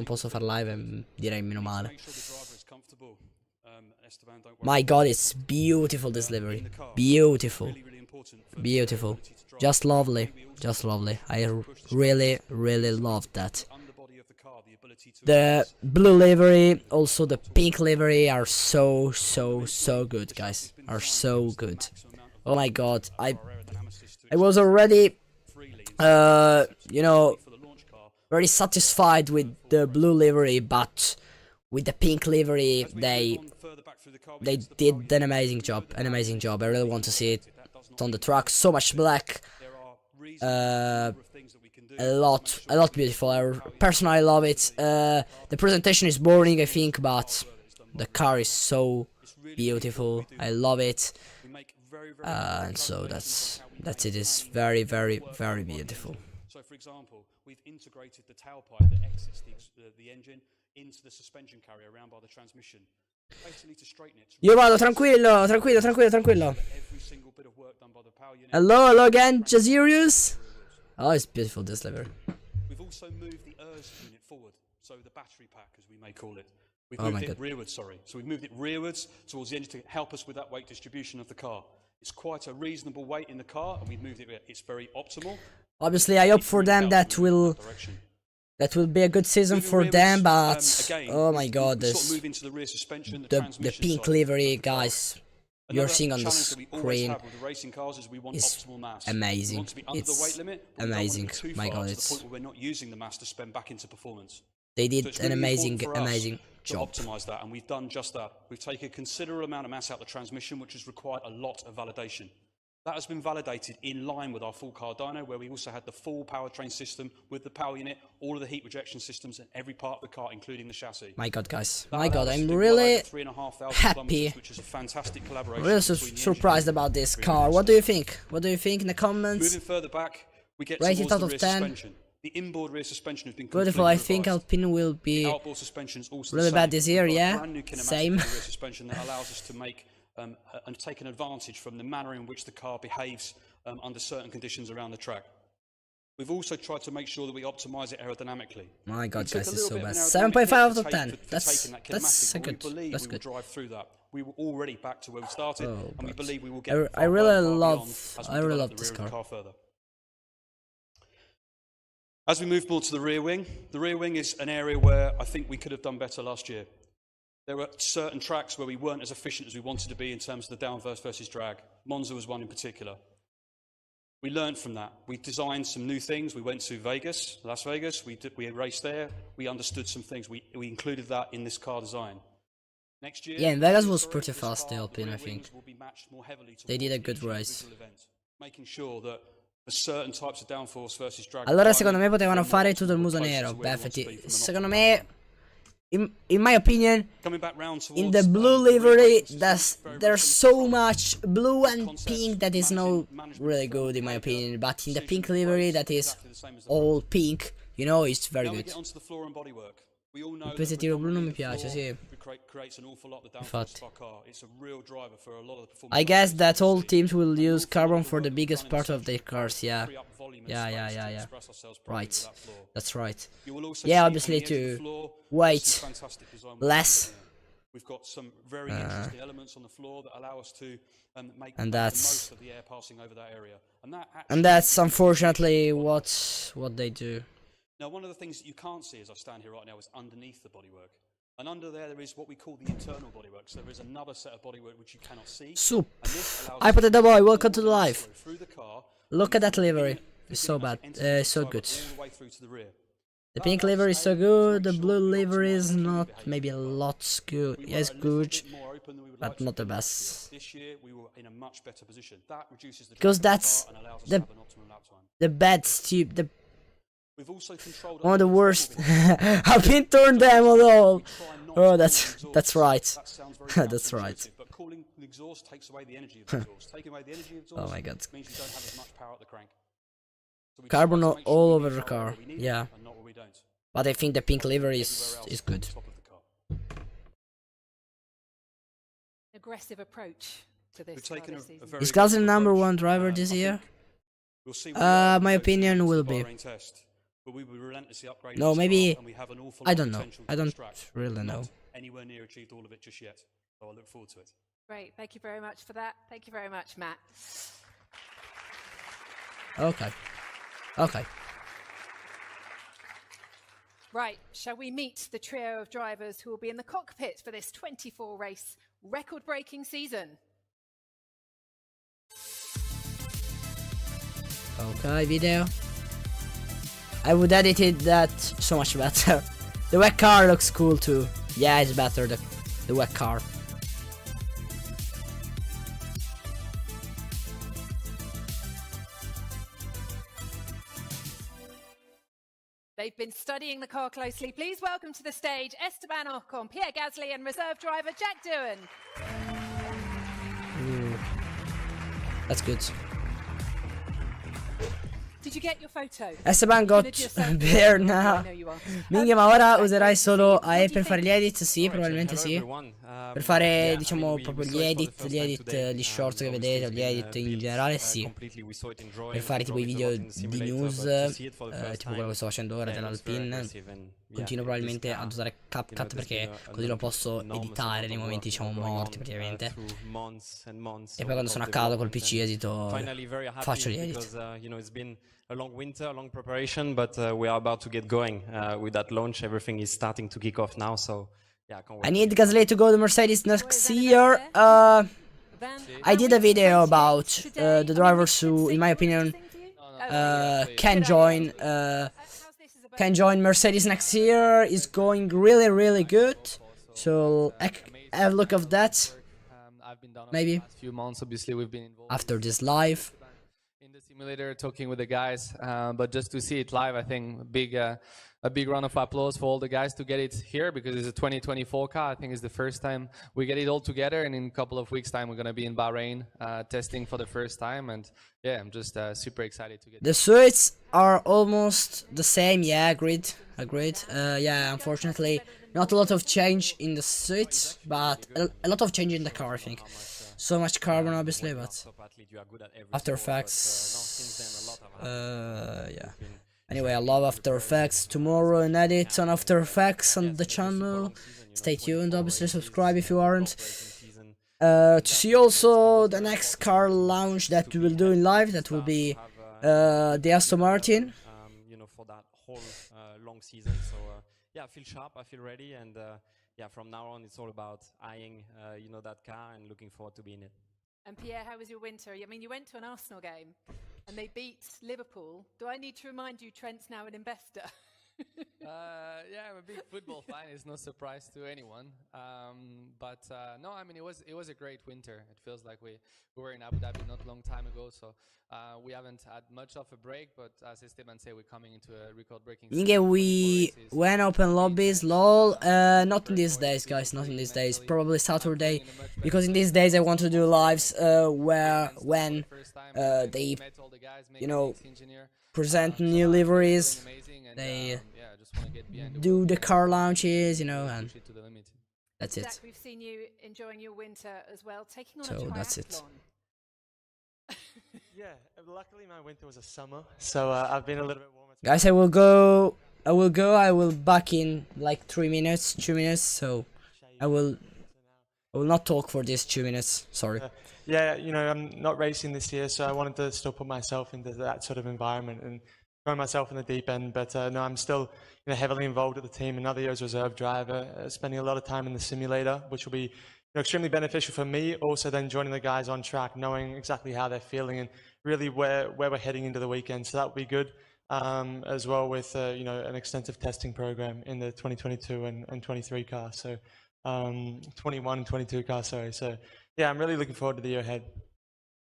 [SPEAKER 1] posso far live e direi meno male. My god, it's beautiful, this livery. Beautiful. Beautiful. Just lovely. Just lovely. I really, really love that. The blue livery, also the pink livery are so good, guys. Are so good. Oh my god, I was already, you know, very satisfied with the blue livery, but with the pink livery, they did an amazing job. An amazing job. I really want to see it on the track. So much black. A lot beautiful. I personally love it. The presentation is boring, I think, but the car is so beautiful. I love it. And so that's it. Is very beautiful.
[SPEAKER 8] So, for example, we've integrated the tailpipe that exits the engine into the suspension carrier around by the transmission. Basically to straighten it.
[SPEAKER 1] Io vado, tranquillo. Hello again, Jazirius. Oh, it's beautiful, this lever.
[SPEAKER 8] We've also moved the ERS unit forward, so the battery pack, as we may call it. We've
[SPEAKER 1] Oh
[SPEAKER 8] moved
[SPEAKER 1] my
[SPEAKER 8] it
[SPEAKER 1] God.
[SPEAKER 8] rearwards, sorry. So we've moved it rearwards towards the engine to help us with that weight distribution of the car. It's quite a reasonable weight in the car, and we've moved it. It's very optimal.
[SPEAKER 1] Obviously, I hope for them that will be a good season for them, but
[SPEAKER 8] again,
[SPEAKER 1] oh my god,
[SPEAKER 8] sort of
[SPEAKER 1] this
[SPEAKER 8] move into the rear suspension,
[SPEAKER 1] the
[SPEAKER 8] transmission
[SPEAKER 1] pink
[SPEAKER 8] side.
[SPEAKER 1] livery, guys. You're
[SPEAKER 8] Another
[SPEAKER 1] seeing on the
[SPEAKER 8] challenge that we always
[SPEAKER 1] screen.
[SPEAKER 8] have with the racing cars is we want
[SPEAKER 1] is
[SPEAKER 8] optimal mass.
[SPEAKER 1] amazing.
[SPEAKER 8] We want to be under the
[SPEAKER 1] It's
[SPEAKER 8] weight limit, but we don't want
[SPEAKER 1] amazing.
[SPEAKER 8] to be too
[SPEAKER 1] My
[SPEAKER 8] far
[SPEAKER 1] god,
[SPEAKER 8] to the
[SPEAKER 1] it's
[SPEAKER 8] point where we're not using the mass to spend back into performance.
[SPEAKER 1] they
[SPEAKER 8] So
[SPEAKER 1] did
[SPEAKER 8] it's
[SPEAKER 1] an
[SPEAKER 8] really important for us
[SPEAKER 1] amazing
[SPEAKER 8] to
[SPEAKER 1] job.
[SPEAKER 8] optimize that, and we've done just that. We've taken a considerable amount of mass out of the transmission, which has required a lot of validation. That has been validated in line with our full car dyno, where we also had the full powertrain system with the power unit, all of the heat rejection systems, and every part of the car, including the chassis.
[SPEAKER 1] My god, guys.
[SPEAKER 8] That
[SPEAKER 1] My god,
[SPEAKER 8] allowed us
[SPEAKER 1] I'm
[SPEAKER 8] to do
[SPEAKER 1] really
[SPEAKER 8] well over 3,500
[SPEAKER 1] happy.
[SPEAKER 8] kilometers, which is a fantastic collaboration.
[SPEAKER 1] really
[SPEAKER 8] between the
[SPEAKER 1] surprised
[SPEAKER 8] engineering
[SPEAKER 1] about this
[SPEAKER 8] and
[SPEAKER 1] car. What do you think? What do you think in the comments?
[SPEAKER 8] Moving further back, we get
[SPEAKER 1] Rate
[SPEAKER 8] towards
[SPEAKER 1] it out
[SPEAKER 8] the
[SPEAKER 1] of
[SPEAKER 8] rear
[SPEAKER 1] 10.
[SPEAKER 8] suspension. The inboard rear suspension has been
[SPEAKER 1] Beautiful.
[SPEAKER 8] completely
[SPEAKER 1] I think
[SPEAKER 8] revised.
[SPEAKER 1] Alpine will be
[SPEAKER 8] Outboard suspension is also
[SPEAKER 1] really
[SPEAKER 8] the
[SPEAKER 1] bad
[SPEAKER 8] same.
[SPEAKER 1] this year,
[SPEAKER 8] We've got a
[SPEAKER 1] yeah?
[SPEAKER 8] brand new kinematic
[SPEAKER 1] Same.
[SPEAKER 8] rear suspension that allows us to make and take an advantage from the manner in which the car behaves under certain conditions around the track. We've also tried to make sure that we optimise it aerodynamically.
[SPEAKER 1] My god,
[SPEAKER 8] We took
[SPEAKER 1] guys,
[SPEAKER 8] a
[SPEAKER 1] it's
[SPEAKER 8] little
[SPEAKER 1] so
[SPEAKER 8] bit
[SPEAKER 1] bad.
[SPEAKER 8] of an
[SPEAKER 1] 7.5
[SPEAKER 8] aerodynamic
[SPEAKER 1] out
[SPEAKER 8] hit
[SPEAKER 1] of
[SPEAKER 8] for
[SPEAKER 1] 10.
[SPEAKER 8] taking that
[SPEAKER 1] That's
[SPEAKER 8] kinematic,
[SPEAKER 1] a
[SPEAKER 8] but
[SPEAKER 1] good.
[SPEAKER 8] we believe
[SPEAKER 1] That's
[SPEAKER 8] we will
[SPEAKER 1] good.
[SPEAKER 8] drive through that. We were already back to where we started,
[SPEAKER 1] Oh,
[SPEAKER 8] and we
[SPEAKER 1] but
[SPEAKER 8] believe we will get
[SPEAKER 1] I
[SPEAKER 8] far
[SPEAKER 1] really
[SPEAKER 8] beyond
[SPEAKER 1] love.
[SPEAKER 8] as we
[SPEAKER 1] I really
[SPEAKER 8] develop
[SPEAKER 1] love
[SPEAKER 8] the
[SPEAKER 1] this
[SPEAKER 8] rear of the
[SPEAKER 1] car.
[SPEAKER 8] car further. As we move more to the rear wing is an area where I think we could have done better last year. There were certain tracks where we weren't as efficient as we wanted to be in terms of the downforce versus drag. Monza was one in particular. We learned from that. We designed some new things. We went to Vegas, Las Vegas. We raced there. We understood some things. We included that in this car design. Next year,
[SPEAKER 1] yeah, and Vegas was pretty fast, the Alpine, I think. They did a good race.
[SPEAKER 8] Making sure that for certain types of downforce versus drag.
[SPEAKER 1] Allora secondo me potevano fare tutto il muso nero. Beh, effettivamente, secondo me, in my opinion, in the blue livery, there's so much blue and pink that is not really good in my opinion. But in the pink livery, that is all pink, you know, it's very good. Il pezzettino blu non mi piace, sì. Infatti. I guess that all teams will use carbon for the biggest part of their cars, yeah. Yeah. Right. That's right. Yeah, obviously to weight less.
[SPEAKER 8] We've got some very interesting elements on the floor that allow us to make
[SPEAKER 1] that's
[SPEAKER 8] most of the air passing over that area.
[SPEAKER 1] And that's unfortunately what they do.
[SPEAKER 8] Now, one of the things that you can't see as I stand here right now is underneath the bodywork. And under there is what we call the internal bodywork. So there is another set of bodywork which you cannot see.
[SPEAKER 1] Soup. I put the boy, welcome to the live. Look at that livery. It's so bad. So good. The pink livery is so good. The blue livery is not maybe a lot good. Yeah, it's good, but not the best.
[SPEAKER 8] This year we were in a much better position. That reduces the
[SPEAKER 1] because that's the bad stupid. One of the worst. I've been turned them all. Oh, that's right. That's right.
[SPEAKER 8] But cooling the exhaust takes away the energy of the exhaust. Taking away the energy of the exhaust
[SPEAKER 1] oh my god.
[SPEAKER 8] Means you don't have as much power at the crank. So
[SPEAKER 1] carbon all over the car. Yeah. But I think the pink livery is good.
[SPEAKER 2] Aggressive approach to this.
[SPEAKER 1] Is Gasly #1 driver this year? My opinion will be. No, maybe. I don't know. I don't really know.
[SPEAKER 8] Anywhere near achieved all of it just yet. So I look forward to it.
[SPEAKER 2] Great. Thank you very much for that. Thank you very much, Matt.
[SPEAKER 1] Okay. Okay.
[SPEAKER 2] Right. Shall we meet the trio of drivers who will be in the cockpit for this 24-race record-breaking season?
[SPEAKER 1] Okay, video. I would edit it that so much better. The wet car looks cool too. Yeah, it's better, the wet car.
[SPEAKER 2] They've been studying the car closely. Please welcome to the stage Esteban Ocon, Pierre Gasly and reserve driver Jack Doohan.
[SPEAKER 1] That's good.
[SPEAKER 2] Did you get your photo?
[SPEAKER 1] Esteban got bear now. Minchia, ma ora userai solo AI per fare gli edit? Sì, probabilmente sì. Per fare, diciamo, proprio gli edit, gli shorts che vedete, gli edit in generale, sì. Per fare tipo i video di news, tipo quello che sto facendo ora dell'Alpine. Continuo probabilmente ad usare CapCut perché così lo posso editare nei momenti, diciamo, morti praticamente. E poi quando sono a casa col PC edito, faccio gli edit.
[SPEAKER 9] A long winter, a long preparation, but we are about to get going with that launch. Everything is starting to kick off now, so yeah, I can't wait.
[SPEAKER 1] I need Gasly to go to Mercedes next year. I did a video about the drivers who, in my opinion, can join Mercedes next year. Is going really good. So have a look of that. Maybe
[SPEAKER 10] few months, obviously, we've been involved
[SPEAKER 1] after this live.
[SPEAKER 10] Simulator, talking with the guys, but just to see it live, I think a big round of applause for all the guys to get it here, because it's a 2024 car. I think it's the first time we get it all together, and in a couple of weeks time we're going to be in Bahrain testing for the first time, and yeah, I'm just super excited to get
[SPEAKER 1] the suits are almost the same. Yeah, agreed. Yeah, unfortunately not a lot of change in the suits, but a lot of change in the car, I think. So much carbon, obviously, but After Effects, yeah. Anyway, I love After Effects. Tomorrow an edit on After Effects on the channel. Stay tuned, obviously subscribe if you aren't. To see also the next car launch that we will do in live, that will be the Aston Martin.
[SPEAKER 9] You know, for that whole long season. So yeah, I feel sharp, I feel ready, and yeah, from now on, it's all about eyeing, that car and looking forward to being it.
[SPEAKER 2] And Pierre, how was your winter? I mean, you went to an Arsenal game and they beat Liverpool. Do I need to remind you Trent's now an investor?
[SPEAKER 10] Yeah, I'm a big football fan. It's no surprise to anyone. But no, I mean it was a great winter. It feels like we were in Abu Dhabi not a long time ago, so we haven't had much of a break. But as Esteban said, we're coming into a record-breaking.
[SPEAKER 1] Inge, we went open lobbies, lol. Not in these days, guys. Not in these days. Probably Saturday, because in these days I want to do lives when they, present new liveries. They do the car launches, and that's it.
[SPEAKER 2] Jack, we've seen you enjoying your winter as well, taking on a
[SPEAKER 1] So
[SPEAKER 2] triathlon.
[SPEAKER 1] that's it.
[SPEAKER 11] Yeah, luckily my winter was a summer, so I've been a little bit warmer.
[SPEAKER 1] Guys, I will go. I will back in like 2 minutes. So I will not talk for these 2 minutes. Sorry.
[SPEAKER 11] Yeah, I'm not racing this year, so I wanted to still put myself into that sort of environment and throw myself in the deep end. But no, I'm still heavily involved with the team. Another year as reserve driver, spending a lot of time in the simulator, which will be extremely beneficial for me. Also, then joining the guys on track, knowing exactly how they're feeling and really where we're heading into the weekend. So that will be good. As well with an extensive testing program in the 2022 and 23 car. So 21 and 22 car. Sorry. So yeah, I'm really looking forward to the year ahead.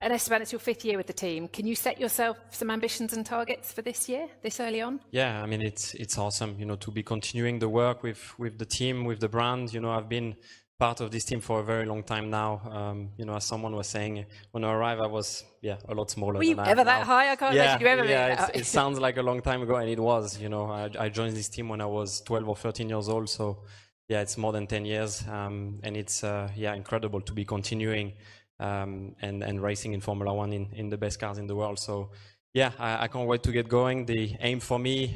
[SPEAKER 2] And Esteban, it's your 5th year with the team. Can you set yourself some ambitions and targets for this year, this early on?
[SPEAKER 9] Yeah, I mean, it's awesome, to be continuing the work with the team, with the brand. I've been part of this team for a very long time now. As someone was saying, when I arrived, I was, a lot smaller.
[SPEAKER 2] Were you ever that high? I can't imagine you ever being that high.
[SPEAKER 9] It sounds like a long time ago, and it was. I joined this team when I was 12 or 13 years old, so yeah, it's more than 10 years, and it's incredible to be continuing and racing in Formula One in the best cars in the world. So yeah, I can't wait to get going. The aim for me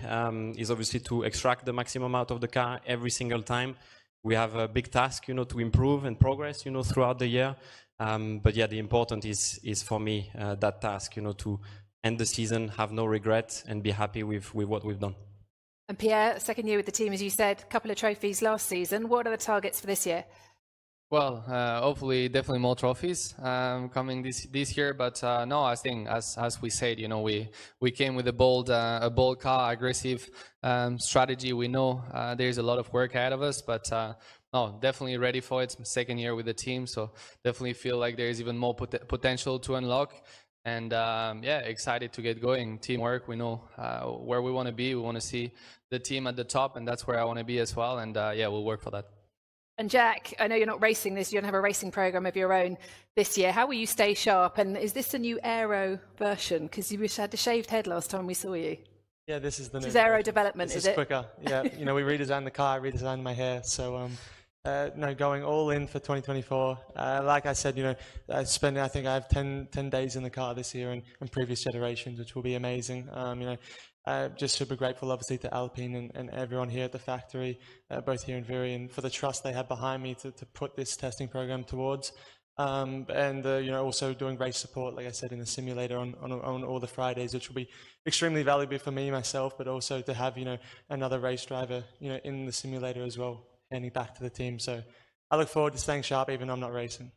[SPEAKER 9] is obviously to extract the maximum out of the car every single time. We have a big task, to improve and progress, throughout the year. But yeah, the important is for me that task, to end the season, have no regret, and be happy with what we've done.
[SPEAKER 2] And Pierre, 2nd year with the team, as you said, a couple of trophies last season. What are the targets for this year?
[SPEAKER 10] Well, hopefully, definitely more trophies coming this year. But no, I think as we said, we came with a bold car, aggressive strategy. We know there's a lot of work ahead of us, but no, definitely ready for it. 2nd year with the team, so definitely feel like there is even more potential to unlock. And excited to get going. Teamwork, we know where we want to be. We want to see the team at the top, and that's where I want to be as well. And we'll work for that.
[SPEAKER 2] And Jack, I know you're not racing this, you don't have a racing program of your own this year. How will you stay sharp? And is this a new aero version? Because you had a shaved head last time we saw you.
[SPEAKER 11] Yeah, this is the new.
[SPEAKER 2] This is aero development,
[SPEAKER 11] this
[SPEAKER 2] is it?
[SPEAKER 11] Quicker. Yeah, we redesigned the car, redesigned my hair. So going all in for 2024. Like I said, I think I have 10 days in the car this year and previous generations, which will be amazing. Just super grateful, obviously, to Alpine and everyone here at the factory, both here in Viri, and for the trust they had behind me to put this testing program towards. Also doing race support, like I said, in the simulator on all the Fridays, which will be extremely valuable for me, myself, but also to have, another race driver, in the simulator as well, handing back to the team. So I look forward to staying sharp, even though I'm not racing.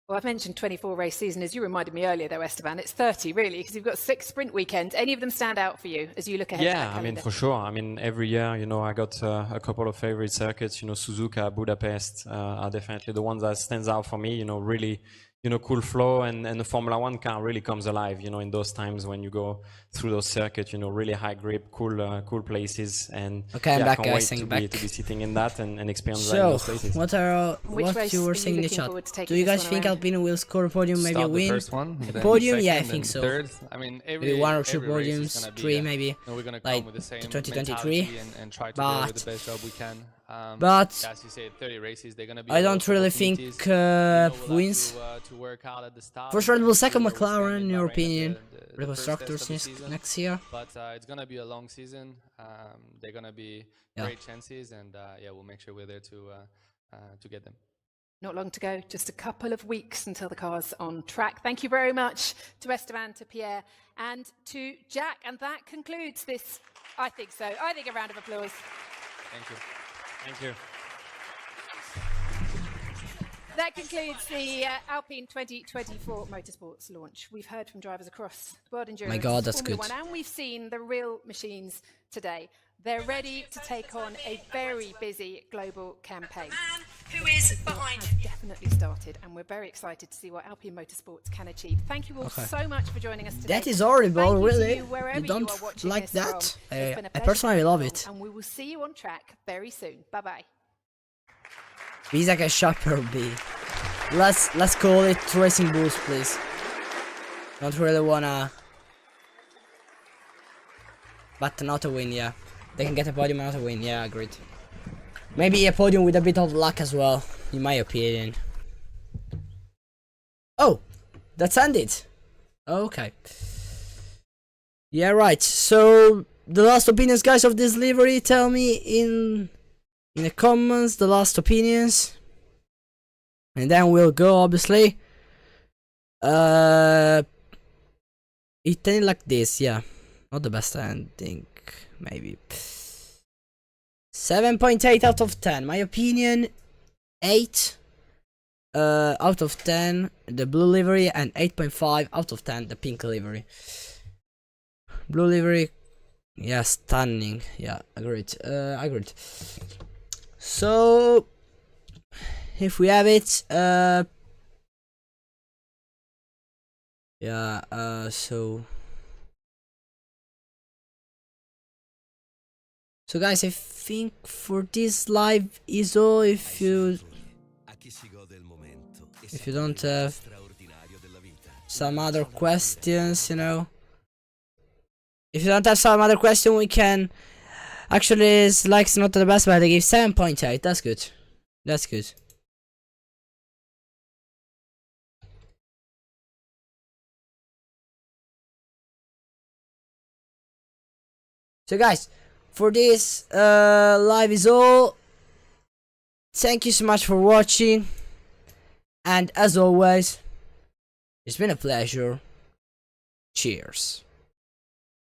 [SPEAKER 2] Well, I've mentioned 24 race season, as you reminded me earlier, though, Esteban. It's 30, really, because you've got 6 sprint weekends. Any of them stand out for you as you look ahead to that calendar?
[SPEAKER 9] I mean, for sure. I mean, every year, I got a couple of favorite circuits. Suzuka, Budapest are definitely the ones that stands out for me. Really, cool flow, and the Formula One car really comes alive, in those times when you go through those circuits, really high grip, cool places. And
[SPEAKER 1] okay, I'm back,
[SPEAKER 9] I can't
[SPEAKER 1] guys.
[SPEAKER 9] wait to be sitting in that and experience
[SPEAKER 1] that
[SPEAKER 9] in those places.
[SPEAKER 1] What you were saying in the chat? Do you guys think Alpine will score a podium, maybe a win?
[SPEAKER 10] The first one,
[SPEAKER 1] a podium?
[SPEAKER 10] second,
[SPEAKER 1] yeah, I think so.
[SPEAKER 10] Third. I mean,
[SPEAKER 1] maybe 1 or 2 podiums, 3 maybe.
[SPEAKER 10] We're gonna
[SPEAKER 1] like
[SPEAKER 10] come with the same
[SPEAKER 1] 2023.
[SPEAKER 10] And try to do the best job we can.
[SPEAKER 1] But
[SPEAKER 10] as you said, 30 races, they're gonna be.
[SPEAKER 1] I don't really think wins.
[SPEAKER 10] To work hard at the start.
[SPEAKER 1] For sure, it will second McLaren, in your opinion. The constructors next year.
[SPEAKER 10] But it's gonna be a long season. They're gonna be great chances, and we'll make sure we're there to get them.
[SPEAKER 2] Not long to go, just a couple of weeks until the car's on track. Thank you very much to Esteban, to Pierre, and to Jack. And that concludes this. I think so. I think a round of applause.
[SPEAKER 10] Thank you.
[SPEAKER 9] Thank you.
[SPEAKER 2] that concludes the Alpine 2024 Motorsports launch. We've heard from drivers across World Endurance,
[SPEAKER 1] My God, that's
[SPEAKER 2] Formula
[SPEAKER 1] good.
[SPEAKER 2] One, and we've seen the real machines today. They're ready to take on a very busy global campaign.
[SPEAKER 7] Who is behind
[SPEAKER 2] has definitely started, and we're very excited to see what Alpine Motorsports can achieve. Thank you all so much for joining us today.
[SPEAKER 1] That is horrible,
[SPEAKER 2] Thank you to
[SPEAKER 1] really.
[SPEAKER 2] you wherever
[SPEAKER 1] You don't
[SPEAKER 2] are watching
[SPEAKER 1] like
[SPEAKER 2] this
[SPEAKER 1] that?
[SPEAKER 2] from. It's been a
[SPEAKER 1] I
[SPEAKER 2] pleasure
[SPEAKER 1] personally
[SPEAKER 2] to
[SPEAKER 1] love
[SPEAKER 2] have you
[SPEAKER 1] it.
[SPEAKER 2] along, and we will see you on track very soon. Bye bye.
[SPEAKER 1] He's like a shopper B. Let's call it Racing Bulls, please. Don't really wanna, but not a win, yeah. They can get a podium and not a win, yeah, agreed. Maybe a podium with a bit of luck as well, in my opinion. Oh, that's ended. Okay. Yeah, right. So the last opinions, guys, of this livery. Tell me in the comments the last opinions, and then we'll go. Obviously, it ended like this. Yeah, not the best ending. Maybe 7.8 out of 10. My opinion, 8 out of 10 the blue livery, and 8.5 out of 10 the pink livery. Blue livery, yeah, stunning. Yeah, agreed. Agreed. So if we have it, yeah, so guys, I think for this live is all. If you don't have some other questions, you know, if you don't have some other question, we can actually, likes not the best, but I give 7.8. That's good. That's good. So guys, for this live is all. Thank you so much for watching, and as always, it's been a pleasure. Cheers.